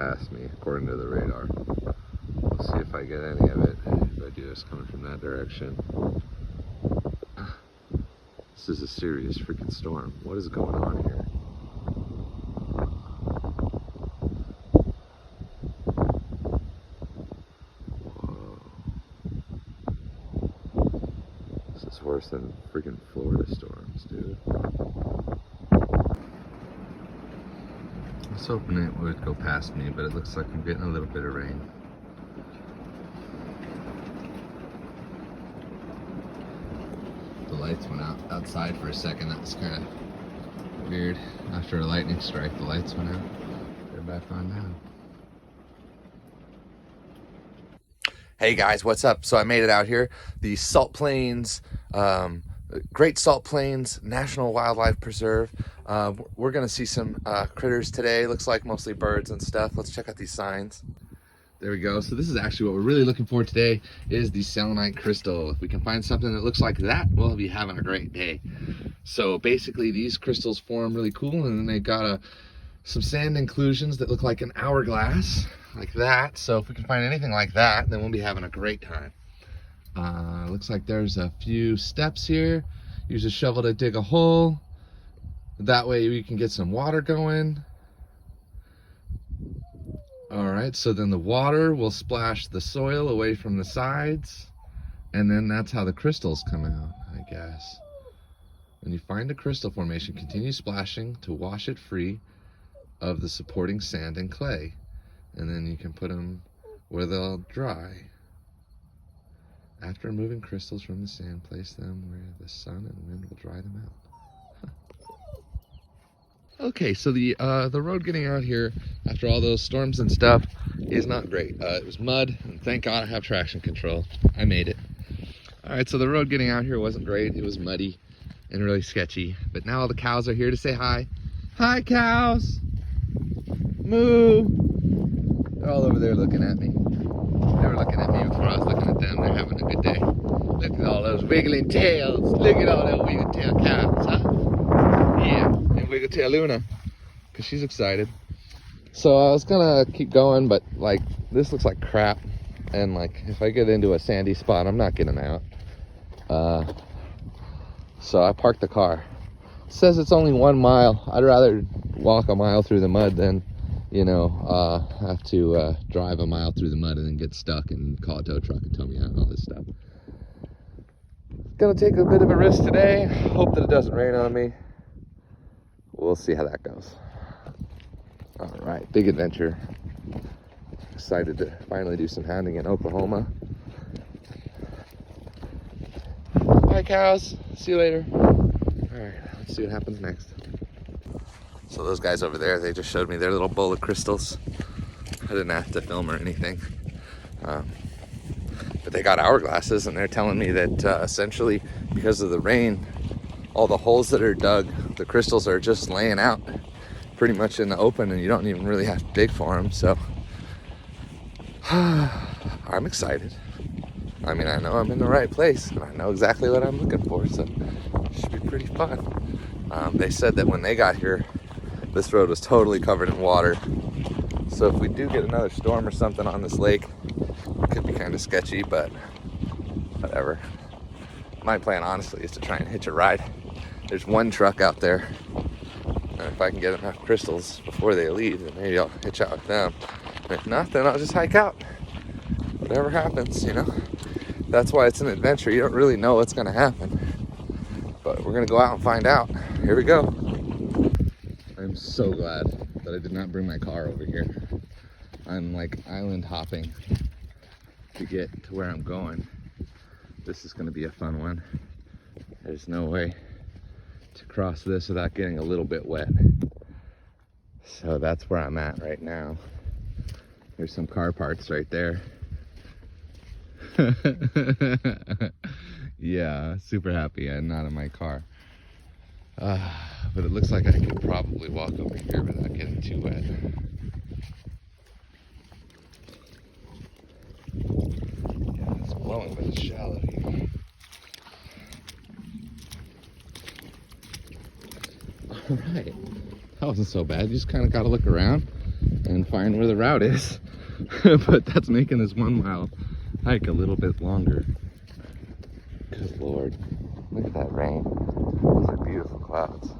past me, according to the radar. We'll see if I get any of it. If I do, it's coming from that direction. This is a serious freaking storm. What is going on here? Whoa. This is worse than freaking Florida storms, dude. I was hoping it would go past me, but it looks like I'm getting a little bit of rain. The lights went out outside for a second. That was kind of weird. After a lightning strike, the lights went out. They're back on now. Hey guys, what's up? So I made it out here. The Salt Plains, Great Salt Plains National Wildlife Preserve. We're gonna see some critters today. Looks like mostly birds and stuff. Let's check out these signs. There we go. So this is actually what we're really looking for today is the Selenite crystal. If we can find something that looks like that, we'll be having a great day. So basically these crystals form really cool, and then they got some sand inclusions that look like an hourglass, like that. So if we can find anything like that, then we'll be having a great time. Looks like there's a few steps here. Use a shovel to dig a hole. That way we can get some water going. All right, so then the water will splash the soil away from the sides, and then that's how the crystals come out, I guess. When you find a crystal formation, continue splashing to wash it free of the supporting sand and clay, and then you can put them where they'll dry. After removing crystals from the sand, place them where the sun and wind will dry them out. Okay, so the road getting out here after all those storms and stuff is not great. It was mud, and thank God I have traction control. I made it. All right, so the road getting out here wasn't great. It was muddy and really sketchy. But now all the cows are here to say hi. Hi, cows. Moo. They're all over there looking at me. They were looking at me before I was looking at them. They're having a good day. Look at all those wiggling tails. Look at all those wiggling tail cows, huh? Yeah. Wiggle tail Luna, because she's excited. So I was gonna keep going, but like this looks like crap, and like if I get into a sandy spot, I'm not getting out. So I parked the car. It says it's only 1 mile. I'd rather walk a mile through the mud than, you know, have to drive a mile through the mud and then get stuck and call a tow truck and tow me out and all this stuff. Gonna take a bit of a risk today. Hope that it doesn't rain on me. We'll see how that goes. All right, big adventure. Excited to finally do some hounding in Oklahoma. Bye, cows. See you later. All right, let's see what happens next. So those guys over there, they just showed me their little bowl of crystals. I didn't have to film or anything. But they got hourglasses, and they're telling me that essentially because of the rain, all the holes that are dug, the crystals are just laying out pretty much in the open, and you don't even really have to dig for them. So I'm excited. I mean, I know I'm in the right place, and I know exactly what I'm looking for, so it should be pretty fun. They said that when they got here, this road was totally covered in water. So if we do get another storm or something on this lake, it could be kind of sketchy, but whatever. My plan, honestly, is to try and hitch a ride. There's one truck out there, and if I can get enough crystals before they leave, then maybe I'll hitch out with them. And if not, then I'll just hike out. Whatever happens, you know? That's why it's an adventure. You don't really know what's gonna happen. But we're gonna go out and find out. Here we go. I'm so glad that I did not bring my car over here. I'm like island hopping to get to where I'm going. This is gonna be a fun one. There's no way to cross this without getting a little bit wet. So that's where I'm at right now. There's some car parts right there. Yeah, super happy I'm not in my car. But it looks like I could probably walk over here without getting too wet. Yeah, it's blowing, but it's shallow here. All right, that wasn't so bad. You just kind of got to look around, and and find where the route is. But that's making this 1 mile hike a little bit longer. Good Lord. Look at that rain. Those are beautiful clouds.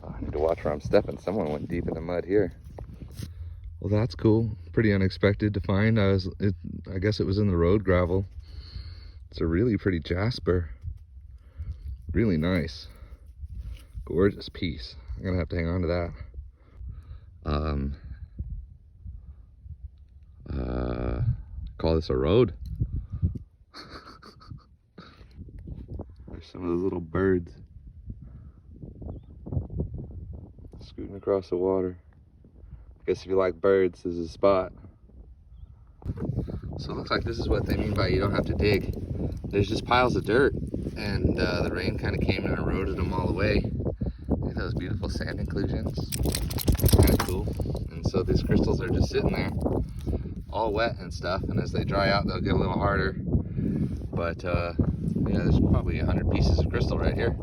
Oh, I need to watch where I'm stepping. Someone went deep in the mud here. Well, that's cool. Pretty unexpected to find. I guess it was in the road gravel. It's a really pretty jasper. Really nice. Gorgeous piece. I'm gonna have to hang on to that. Call this a road. There's some of those little birds scooting across the water. I guess if you like birds, this is a spot. So it looks like this is what they mean by you don't have to dig. There's just piles of dirt, and the rain kind of came and eroded them all away. Look at those beautiful sand inclusions. Kind of cool. And so these crystals are just sitting there, all wet and stuff, and as they dry out, they'll get a little harder. But yeah, there's probably 100 pieces of crystal right here,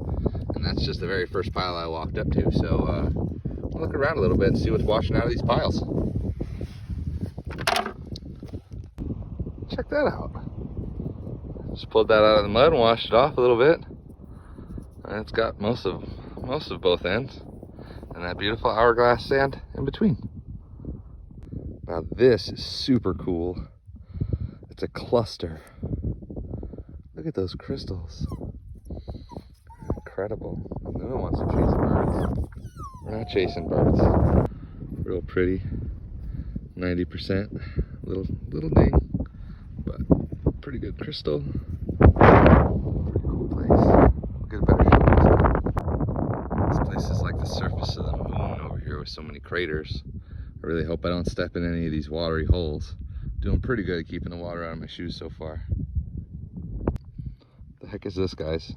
and that's just the very first pile I walked up to. So I'll look around a little bit and see what's washing out of these piles. Check that out. Just pulled that out of the mud and washed it off a little bit, and it's got most of both ends, and that beautiful hourglass sand in between. Now this is super cool. It's a cluster. Look at those crystals. Incredible. No one wants to chase birds. We're not chasing birds. Real pretty. 90%. Little ding, but pretty good crystal. Pretty cool place. We'll get a better shot. This place is like the surface of the moon over here with so many craters. I really hope I don't step in any of these watery holes. Doing pretty good at keeping the water out of my shoes so far. The heck is this, guys?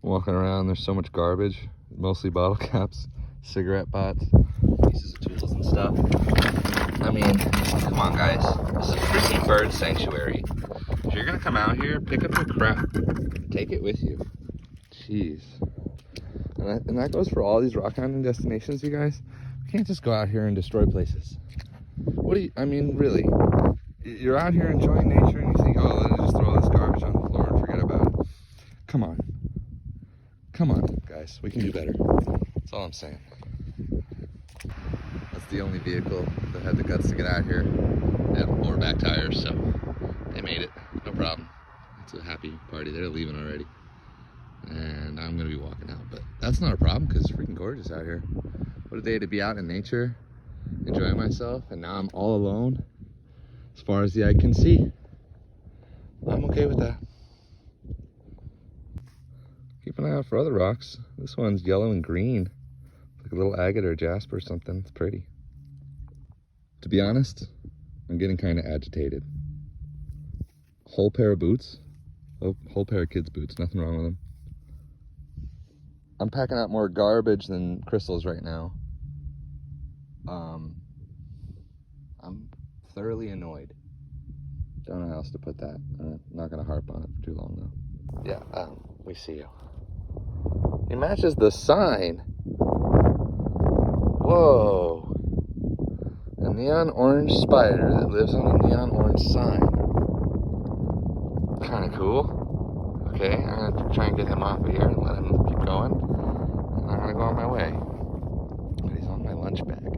I'm walking around, there's so much garbage, mostly bottle caps, cigarette butts, pieces of tools and stuff. I mean, come on guys, this is a freaking bird sanctuary. If you're gonna come out here, pick up your crap, take it with you. Jeez. And that goes for all these rock climbing destinations, you guys. You can't just go out here and destroy places. What do you, I mean, really? You're out here enjoying nature and you think, oh, let's just throw this garbage on the floor and forget about it. Come on. Come on, guys, we can do better. That's all I'm saying. That's the only vehicle that had the guts to get out here. They have 4 back tires, so they made it. No problem. It's a happy party. They're leaving already. And I'm gonna be walking out, but that's not a problem because it's freaking gorgeous out here. What a day to be out in nature, enjoying myself, and now I'm all alone as far as the eye can see. I'm okay with that. Keep an eye out for other rocks. This one's yellow and green. Like a little agate or jasper or something. It's pretty. To be honest, I'm getting kind of agitated. Whole pair of boots. Whole pair of kids' boots. Nothing wrong with them. I'm packing out more garbage than crystals right now. I'm thoroughly annoyed. Don't know how else to put that. I'm not going to harp on it for too long though. Yeah, we see you. It matches the sign. Whoa. A neon orange spider that lives on a neon orange sign. Kind of cool. Okay, I'm going to try and get him off of here and let him keep going. And I'm going to go on my way. But he's on my lunch bag.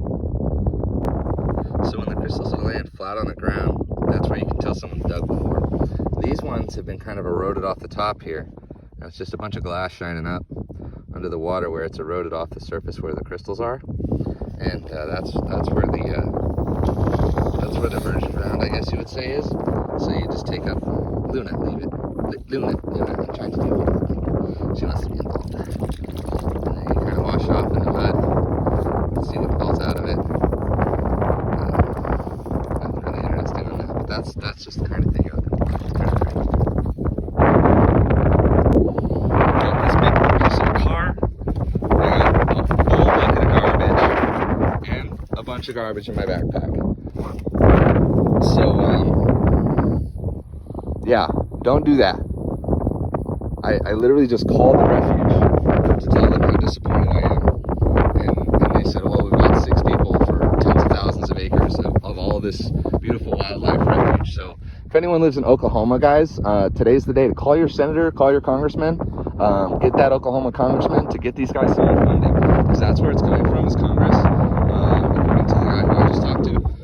So when the crystals are laying flat on the ground, that's where you can tell someone dug before. These ones have been kind of eroded off the top here. Now it's just a bunch of glass shining up under the water where it's eroded off the surface where the crystals are. And that's where the virgin ground, I guess you would say, is. So you just take up Luna, leave it. Luna, I'm trying to do it. She wants to be involved. And then you kind of wash off in the mud, see what falls out of it. Nothing really interesting on that, but that's just the kind of thing you're looking for. It's kind of great. Got this big piece of car. I got a full bucket of garbage and a bunch of garbage in my backpack. So, yeah, don't do that. I literally just called the refuge to tell them how disappointed I am. And they said, well, we've got 6 people for tens of this beautiful wildlife refuge. So if anyone lives in Oklahoma, guys, today's the day to call your senator, call your congressman, get that Oklahoma congressman to get these guys some more funding, because that's where it's coming from, is Congress, according to the guy who I just talked to.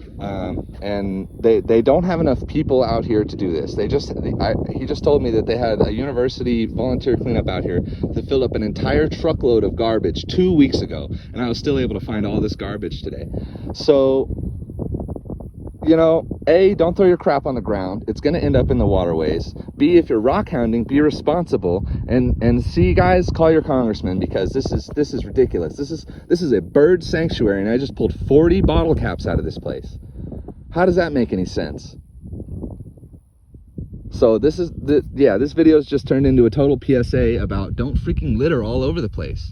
And they don't have enough people out here to do this. He just told me that they had a university volunteer cleanup out here to fill up an entire truckload of garbage 2 weeks ago, and I was still able to find all this garbage today. So, you know, A, don't throw your crap on the ground. It's going to end up in the waterways. B, if you're rock hounding, be responsible. And C, guys, call your congressman, because this is ridiculous. This is a bird sanctuary, and I just pulled 40 bottle caps out of this place. How does that make any sense? So this video has just turned into a total PSA about don't freaking litter all over the place.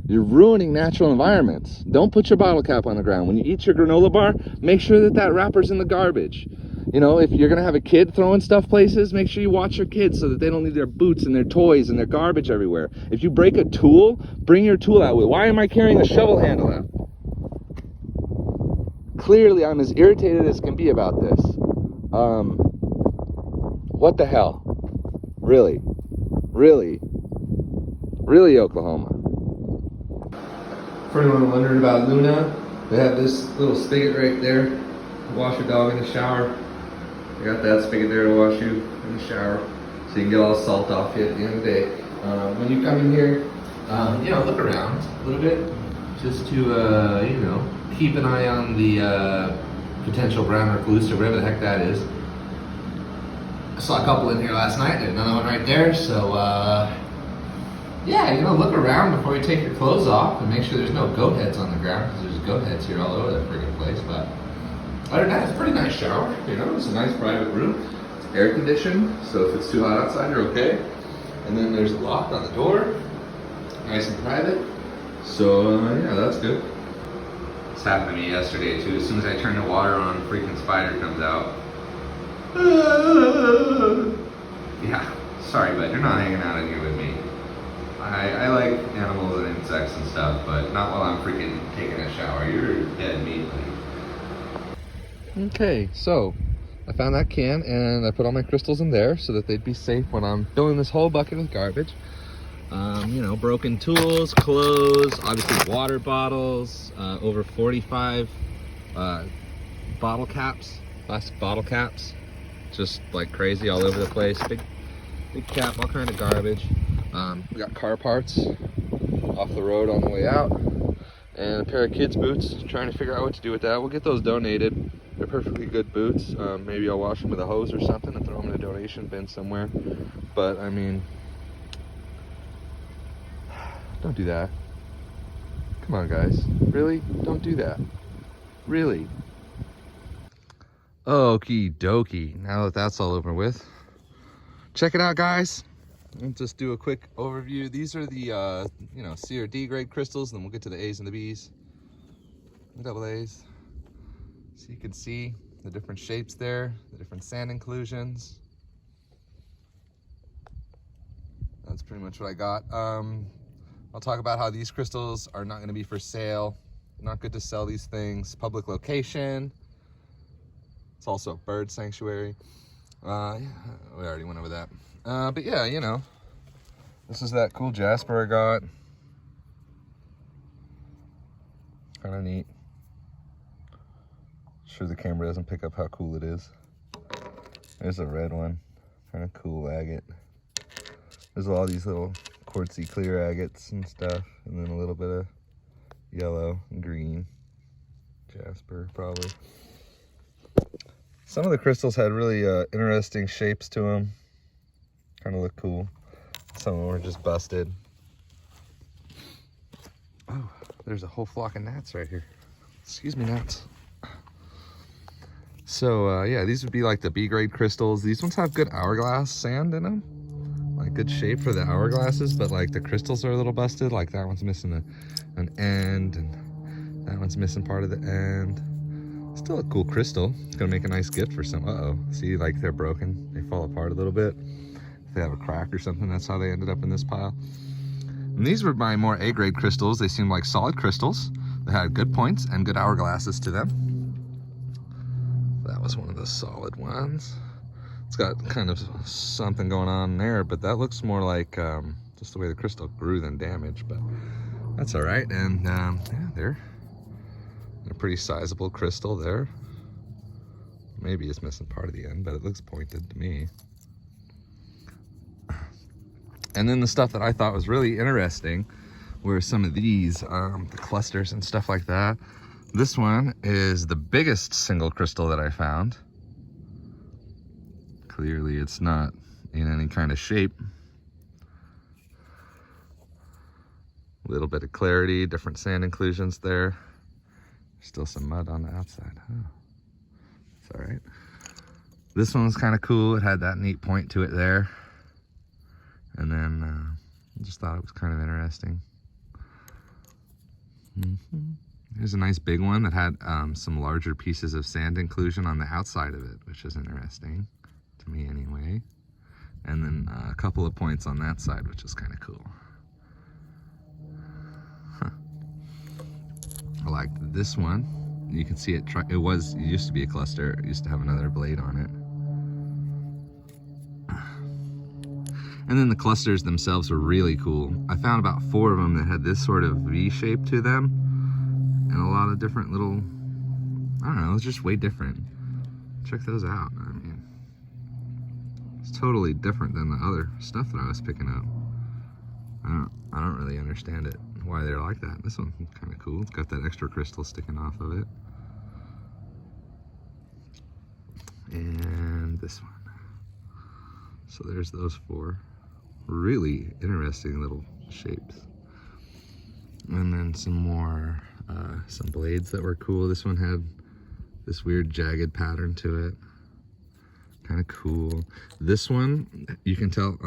You're ruining natural environments. Don't put your bottle cap on the ground. When you eat your granola bar, make sure that wrapper's in the garbage. You know, if you're gonna have a kid throwing stuff places, make sure you watch your kids so that they don't leave their boots and their toys and their garbage everywhere. If you break a tool, bring your tool out with. Why am I carrying a shovel handle out? Clearly, I'm as irritated as can be about this. What the hell? Really, Oklahoma. For anyone wondering about Luna, they have this little spigot right there to wash your dog in the shower. They got that spigot there to wash you in the shower, so you can get all the salt off you at the end of the day. When you come in here, you know, look around a little bit, just to, you know, keep an eye on the potential brown recluse or whatever the heck that is. I saw a couple in here last night, and another one right there, so yeah, you know, look around before you take your clothes off and make sure there's no goat heads on the ground, because there's goat heads here all over that friggin' place. But other than that, it's a pretty nice shower, you know, it's a nice private room. It's air conditioned, so if it's too hot outside, you're okay. And then there's a lock on the door, nice and private. So yeah, that's good. This happened to me yesterday too. As soon as I turn the water on, a freaking spider comes out. Yeah, sorry, but you're not hanging out in here with me. I like animals and insects and stuff, but not while I'm freaking taking a shower. You're dead meat, buddy. Okay, so I found that can and I put all my crystals in there so that they'd be safe when I'm filling this whole bucket with garbage. You know, broken tools, clothes, obviously water bottles, over 45 bottle caps, plastic bottle caps, just like crazy all over the place. Big cap, all kind of garbage. We got car parts off the road on the way out, and a pair of kids' boots, trying to figure out what to do with that. We'll get those donated. They're perfectly good boots. Maybe I'll wash them with a hose or something and throw them in a donation bin somewhere. But I mean, don't do that. Come on, guys. Really? Don't do that. Really? Okie dokie. Now that that's all over with, check it out, guys. I'll just do a quick overview. These are the, you know, C or D grade crystals, and then we'll get to the A's and the B's, the double A's. So you can see the different shapes there, the different sand inclusions. That's pretty much what I got. I'll talk about how these crystals are not going to be for sale. Not good to sell these things. Public location. It's also a bird sanctuary. Yeah, we already went over that. But yeah, you know, this is that cool jasper I got. Kind of neat. Sure the camera doesn't pick up how cool it is. There's a red one. Kind of cool agate. There's all these little quartzy clear agates and stuff, and then a little bit of yellow and green. Jasper, probably. Some of the crystals had really interesting shapes to them. Kind of look cool. Some of them were just busted. Oh, there's a whole flock of gnats right here. Excuse me, gnats. So yeah, these would be like the B grade crystals. These ones have good hourglass sand in them. Like good shape for the hourglasses, but like the crystals are a little busted. Like that one's missing an end, and that one's missing part of the end. Still a cool crystal. It's gonna make a nice gift for some. Uh-oh, see, like they're broken. They fall apart a little bit. If they have a crack or something, that's how they ended up in this pile. And these were my more A grade crystals. They seemed like solid crystals. They had good points and good hourglasses to them. That was one of the solid ones. It's got kind of something going on there, but that looks more like just the way the crystal grew than damage, but that's all right. And yeah, they're a pretty sizable crystal there. Maybe it's missing part of the end, but it looks pointed to me. And then the stuff that I thought was really interesting were some of these, the clusters and stuff like that. This one is the biggest single crystal that I found. Clearly it's not in any kind of shape. A little bit of clarity, different sand inclusions there. Still some mud on the outside. Oh, it's all right. This one was kind of cool. It had that neat point to it there. And then I just thought it was kind of interesting. Here's a nice big one that had some larger pieces of sand inclusion on the outside of it, which is interesting to me anyway. And then a couple of points on that side, which is kind of cool. I like this one. You can see it. It used to be a cluster. It used to have another blade on it. And then the clusters themselves were really cool. I found about 4 of them that had this sort of V shape to them, and a lot of different little, I don't know, it's just way different. Check those out. I mean, it's totally different than the other stuff that I was picking up. I don't really understand it, why they're like that. This one's kind of cool. It's got that extra crystal sticking off of it. And this one. So there's those 4. Really interesting little shapes. And then some more, some blades that were cool. This one had this weird jagged pattern to it. Kind of cool. This one, you can tell,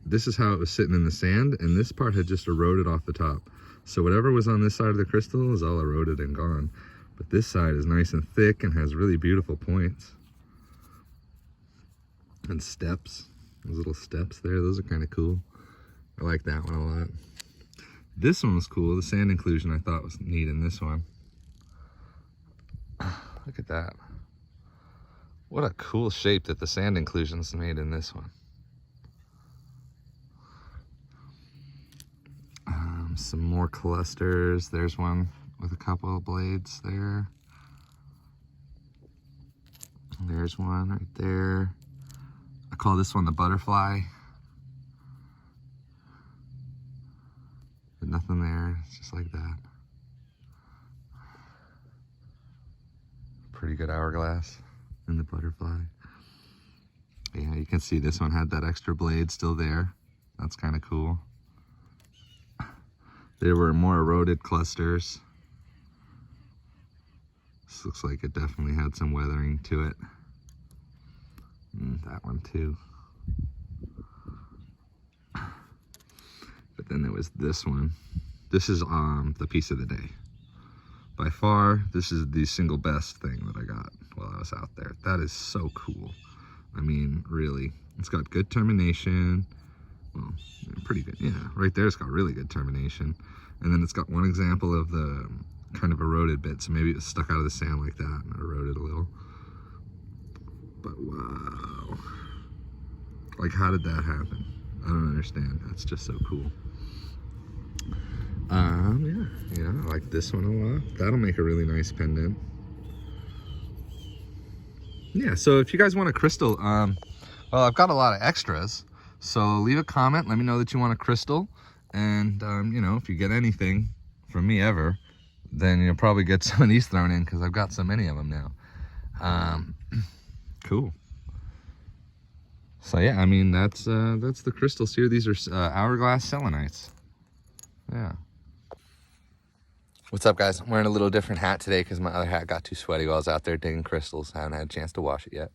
this is how it was sitting in the sand, and this part had just eroded off the top. So whatever was on this side of the crystal is all eroded and gone. But this side is nice and thick and has really beautiful points. And steps, those little steps there, those are kind of cool. I like that one a lot. This one was cool. The sand inclusion I thought was neat in this one. Look at that. What a cool shape that the sand inclusions made in this one. Some more clusters. There's one with a couple of blades there. There's one right there. I call this one the butterfly. But nothing there, it's just like that. Pretty good hourglass in the butterfly. Yeah, you can see this one had that extra blade still there. That's kind of cool. There were more eroded clusters. This looks like it definitely had some weathering to it. And that one too. But then there was this one. This is the piece of the day. By far, this is the single best thing that I got while I was out there. That is so cool. I mean, really. It's got good termination. Well, pretty good. Yeah, right there it's got really good termination. And then it's got one example of the kind of eroded bit. So maybe it was stuck out of the sand like that and eroded a little. But wow. Like, how did that happen? I don't understand. That's just so cool. Yeah, I like this one a lot. That'll make a really nice pendant. Yeah, so if you guys want a crystal, well, I've got a lot of extras. So leave a comment, let me know that you want a crystal. And, you know, if you get anything from me ever, then you'll probably get some of these thrown in because I've got so many of them now. Cool. So yeah, I mean, that's the crystals here. These are Hourglass Selenites. Yeah. What's up, guys? I'm wearing a little different hat today because my other hat got too sweaty while I was out there digging crystals. I haven't had a chance to wash it yet.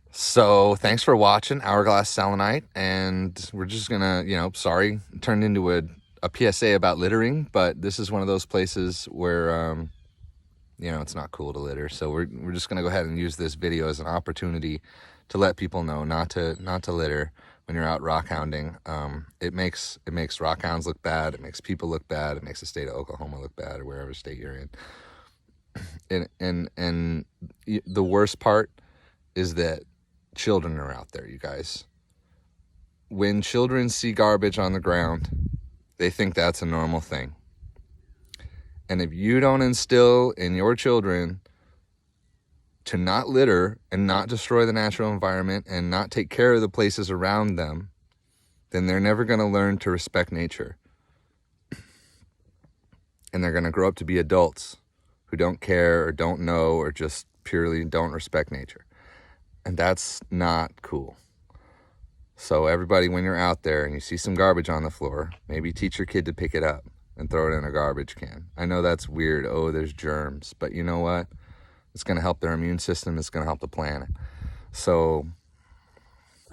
So thanks for watching Hourglass Selenite, and we're just gonna, you know, sorry, it turned into a PSA about littering, but this is one of those places where, you know, it's not cool to litter. So we're just gonna go ahead and use this video as an opportunity to let people know not to litter when you're out rock hounding. It makes rock hounds look bad. It makes people look bad. It makes the state of Oklahoma look bad, or wherever state you're in. And the worst part is that children are out there, you guys. When children see garbage on the ground, they think that's a normal thing. And if you don't instill in your children to not litter and not destroy the natural environment and not take care of the places around them, then they're never going to learn to respect nature. And they're going to grow up to be adults who don't care or don't know or just purely don't respect nature. And that's not cool. So everybody, when you're out there and you see some garbage on the floor, maybe teach your kid to pick it up and throw it in a garbage can. I know that's weird. Oh, there's germs. But you know what? It's going to help their immune system. It's going to help the planet. So,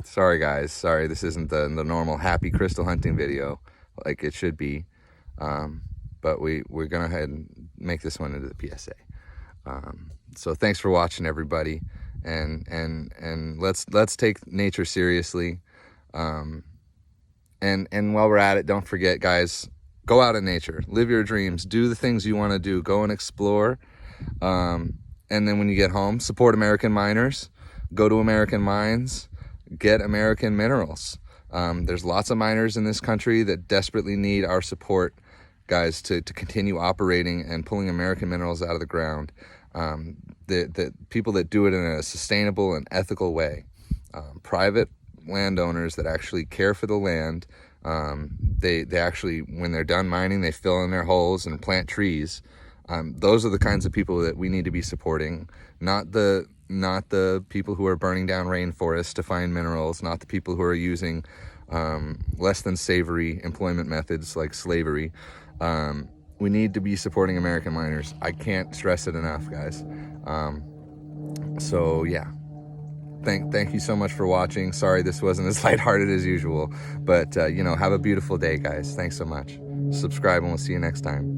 sorry guys. Sorry, this isn't the normal happy crystal hunting video like it should be. But we're going to go ahead and make this one into the PSA. So thanks for watching, everybody. And let's take nature seriously. And while we're at it, don't forget, guys, go out in nature, live your dreams, do the things you want to do, go and explore. And then when you get home, support American miners, go to American mines, get American minerals. There's lots of miners in this country that desperately need our support, guys, to continue operating and pulling American minerals out of the ground. The people that do it in a sustainable and ethical way. Private landowners that actually care for the land. They actually, when they're done mining, they fill in their holes and plant trees. Those are the kinds of people that we need to be supporting, not the people who are burning down rainforests to find minerals, not the people who are using less than savory employment methods like slavery. We need to be supporting American miners. I can't stress it enough, guys. So yeah, thank you so much for watching. Sorry this wasn't as lighthearted as usual, but have a beautiful day, guys. Thanks so much. Subscribe and we'll see you next time.